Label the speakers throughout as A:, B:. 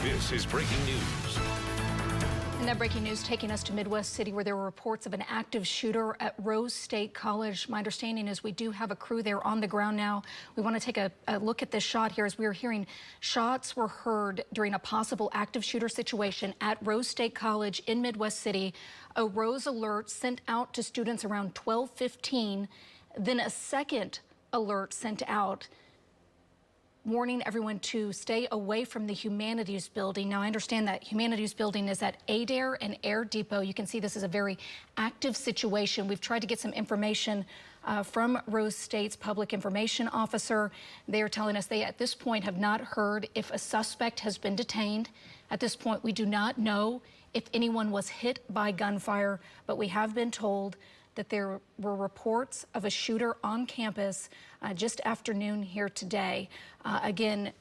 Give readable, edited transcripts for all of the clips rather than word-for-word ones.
A: This is breaking news.
B: And that breaking news taking us to Midwest City, where there were reports of an active shooter at Rose State College. My understanding is we do have a crew there on the ground now. We want to take a look at this shot here. As we were hearing, shots were heard during a possible active shooter situation at Rose State College in Midwest City. A Rose alert sent out to students around 12:15. Then a second alert sent out warning everyone to stay away from the Humanities Building. Now, I understand that Humanities Building is at Adair and Air Depot. You can see this is a very active situation. We've tried to get some information from Rose State's public information officer. They are telling us they, at this point, have not heard if a suspect has been detained. At this point, we do not know if anyone was hit by gunfire, but we have been told that there were reports of a shooter on campus just after noon here today. Again,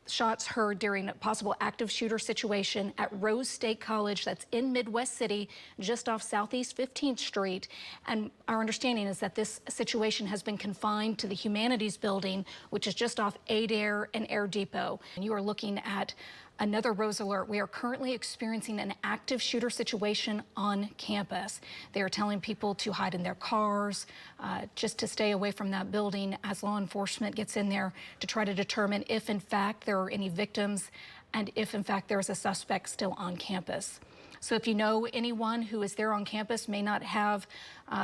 B: shots heard during a possible active shooter situation at Rose State College, that's in Midwest City, just off Southeast 15th Street. And our understanding is that this situation has been confined to the Humanities Building, which is just off Adair and Air Depot. And you are looking at another Rose alert. We are currently experiencing an active shooter situation on campus. They are telling people to hide in their cars, just to stay away from that building as law enforcement gets in there to try to determine if, in fact, there are any victims and if, in fact, there is a suspect still on campus. So if you know anyone who is there on campus, may not have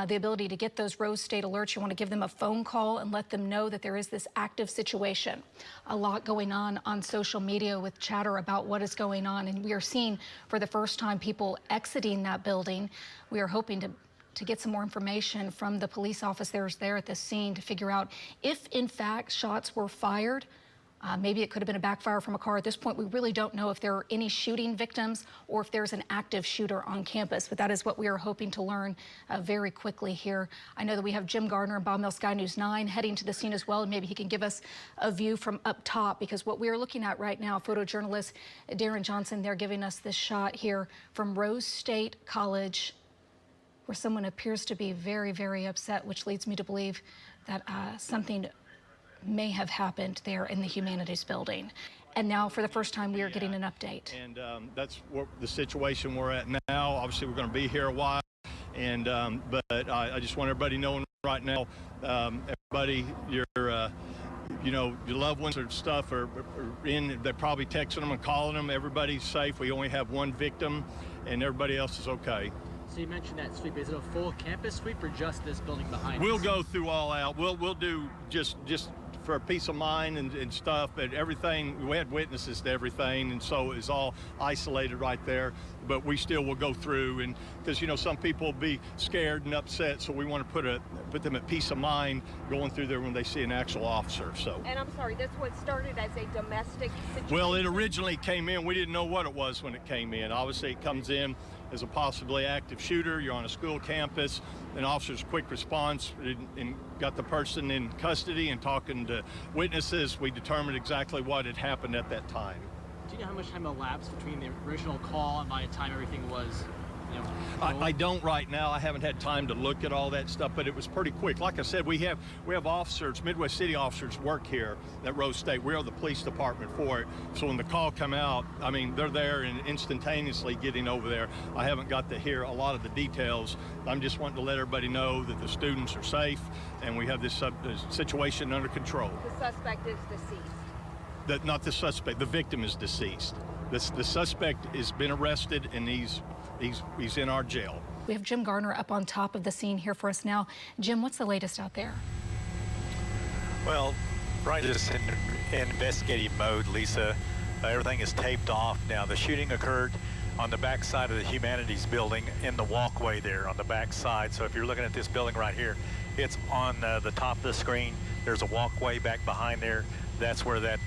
B: the ability to get those Rose State alerts, you want to give them a phone call and let them know that there is this active situation. A lot going on social media with chatter about what is going on, and we are seeing for the first time people exiting that building. We are hoping to get some more information from the police officers there at the scene to figure out if, in fact, shots were fired. Maybe it could have been a backfire from a car. At this point, we really don't know if there are any shooting victims or if there's an active shooter on campus, but that is what we are hoping to learn very quickly here. I know that we have Jim Gardner and Bob Mill Sky News 9 heading to the scene as well, and maybe he can give us a view from up top, because what we are looking at right now, photojournalist Darren Johnson, they're giving us this shot here from Rose State College, where someone appears to be very, very upset, which leads me to believe that something may have happened there in the Humanities Building. And now, for the first time, we are getting an update.
C: And that's what the situation we're at now. Obviously, we're going to be here a while, and but I just want everybody knowing right now, everybody, your loved ones or stuff are in. They're probably texting them and calling them. Everybody's safe. We only have one victim, and everybody else is okay.
D: So you mentioned that sweep. Is it a full campus sweep or just this building behind us?
C: We'll go through all out. We'll do just for peace of mind and stuff, but everything, we had witnesses to everything, and so it's all isolated right there. But we still will go through, and because some people will be scared and upset, so we want to put them at peace of mind going through there when they see an actual officer. So.
E: And I'm sorry, this was started as a domestic situation.
C: Well, it originally came in. We didn't know what it was when it came in. Obviously, it comes in as a possibly active shooter. You're on a school campus, an officer's quick response and got the person in custody, and talking to witnesses, we determined exactly what had happened at that time.
D: Do you know how much time elapsed between the original call and by the time everything was,
C: I don't right now. I haven't had time to look at all that stuff, but it was pretty quick. Like I said, we have officers, Midwest City officers work here at Rose State. We are the police department for it. So when the call come out, I mean, they're there and instantaneously getting over there. I haven't got to hear a lot of the details. I'm just wanting to let everybody know that the students are safe and we have this situation under control.
E: The suspect is deceased.
C: Not the suspect. The victim is deceased. The suspect has been arrested, and he's in our jail.
B: We have Jim Gardner up on top of the scene here for us now. Jim, what's the latest out there?
F: Well, right this in investigative mode, Lisa. Everything is taped off now. The shooting occurred on the back side of the Humanities Building in the walkway there on the back side. So if you're looking at this building right here, it's on the top of the screen. There's a walkway back behind there. That's where that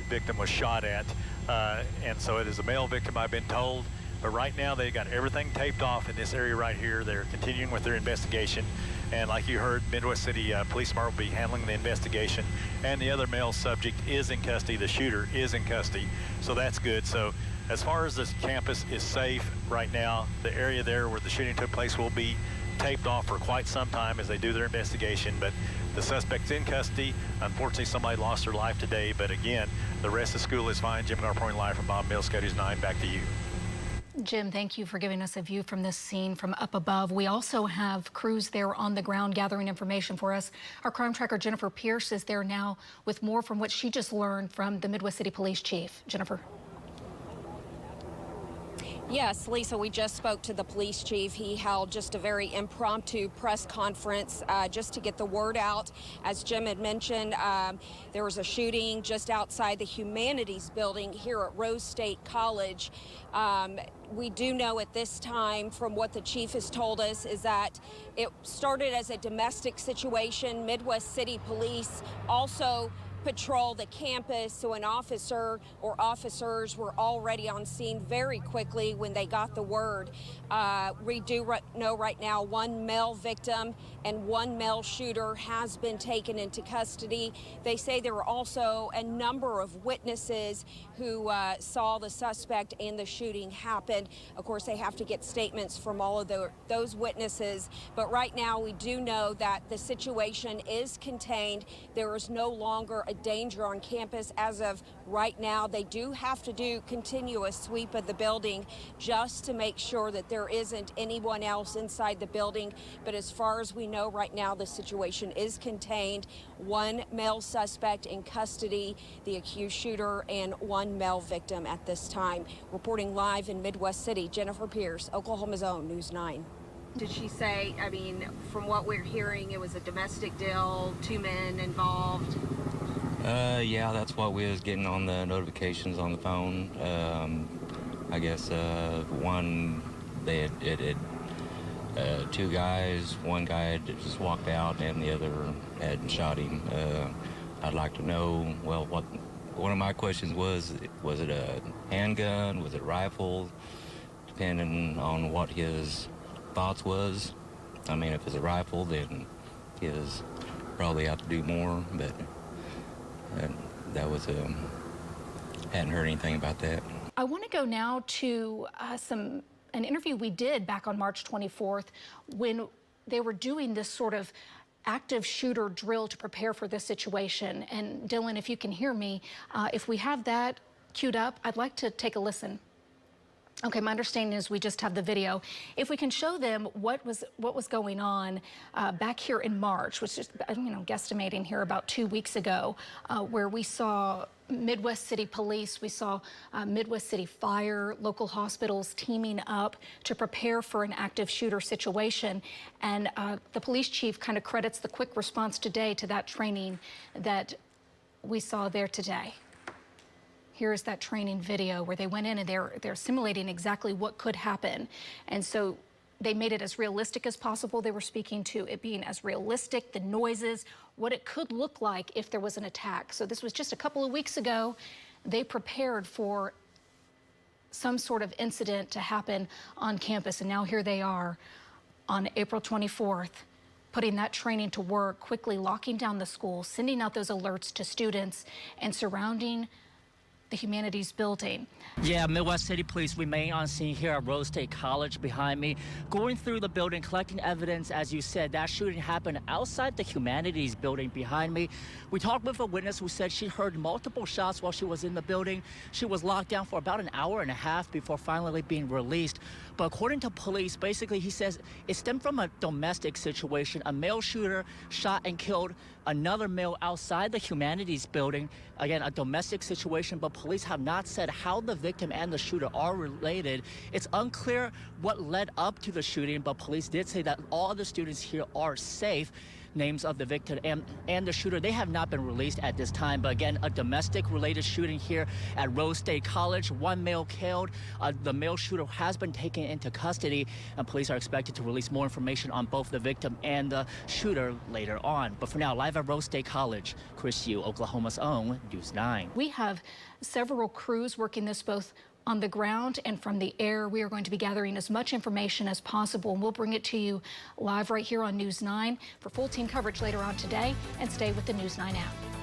F: victim was shot at. And so it is a male victim, I've been told. But right now, they've got everything taped off in this area right here. They're continuing with their investigation. And like you heard, Midwest City Police Department will be handling the investigation. And the other male subject is in custody. The shooter is in custody. So that's good. So as far as this campus is safe right now, the area there where the shooting took place will be taped off for quite some time as they do their investigation. But The suspect's in custody. Unfortunately, somebody lost their life today, but again, the rest of the school is fine. Jim Gar reporting live from Bob Mills, News 9. Back to you.
B: Jim, thank you for giving us a view from this scene from up above. We also have crews there on the ground gathering information for us. Our crime tracker, Jennifer Pierce, is there now with more from what she just learned from the Midwest City Police Chief. Jennifer.
E: Yes, Lisa, we just spoke to the police chief. He held just a very impromptu press conference just to get the word out. As Jim had mentioned, there was a shooting just outside the Humanities building here at Rose State College. We do know at this time, from what the chief has told us, is that it started as a domestic situation. Midwest City Police also patrol the campus, so an officer or officers were already on scene very quickly when they got the word. We do know right now one male victim and one male shooter has been taken into custody. They say there were also a number of witnesses who saw the suspect and the shooting happen. Of course, they have to get statements from all of those witnesses, but right now we do know that the situation is contained. There is no longer a danger on campus as of right now. They do have to do continuous sweep of the building just to make sure that there isn't anyone else inside the building. But as far as we know right now, the situation is contained. One male suspect in custody, the accused shooter, and one male victim at this time. Reporting live in Midwest City, Jennifer Pierce, Oklahoma's own News 9. Did she say, I mean, from what we're hearing, it was a domestic deal, 2 men involved?
A: Yeah, that's what we was getting on the notifications on the phone. I guess one, they had 2 guys. One guy had just walked out and the other had shot him. I'd like to know, well, one of my questions was it a handgun? Was it a rifle? Depending on what his thoughts was. I mean, if it's a rifle, then he was probably out to do more, but that was hadn't heard anything about that.
B: I want to go now to an interview we did back on March 24th when they were doing this sort of active shooter drill to prepare for this situation. And Dylan, if you can hear me, if we have that queued up, I'd like to take a listen. Okay, my understanding is we just have the video. If we can show them what was going on back here in March, which is, guesstimating here about 2 weeks ago, where we saw Midwest City Police, we saw Midwest City Fire, local hospitals teaming up to prepare for an active shooter situation. And the police chief kind of credits the quick response today to that training that we saw there today. Here's that training video where they went in and they're simulating exactly what could happen. And so they made it as realistic as possible. They were speaking to it being as realistic, the noises, what it could look like if there was an attack. So this was just a couple of weeks ago. They prepared for some sort of incident to happen on campus. And now here they are on April 24th, putting that training to work, quickly locking down the school, sending out those alerts to students and surrounding the Humanities building.
G: Yeah, Midwest City Police remain on scene here at Rose State College behind me, going through the building, collecting evidence. As you said, that shooting happened outside the Humanities building behind me. We talked with a witness who said she heard multiple shots while she was in the building. She was locked down for about an hour and a half before finally being released. But according to police, basically, he says it stemmed from a domestic situation. A male shooter shot and killed another male outside the Humanities building. Again, a domestic situation, but police have not said how the victim and the shooter are related. It's unclear what led up to the shooting, but police did say that all the students here are safe. Names of the victim and the shooter, they have not been released at this time. But again, a domestic related shooting here at Rose State College. One male killed. The male shooter has been taken into custody, and police are expected to release more information on both the victim and the shooter later on. But for now, live at Rose State College, Chris Yu, Oklahoma's own News 9.
B: We have several crews working this both on the ground and from the air. We are going to be gathering as much information as possible, and we'll bring it to you live right here on News 9 for full team coverage later on today. And stay with the News 9 app.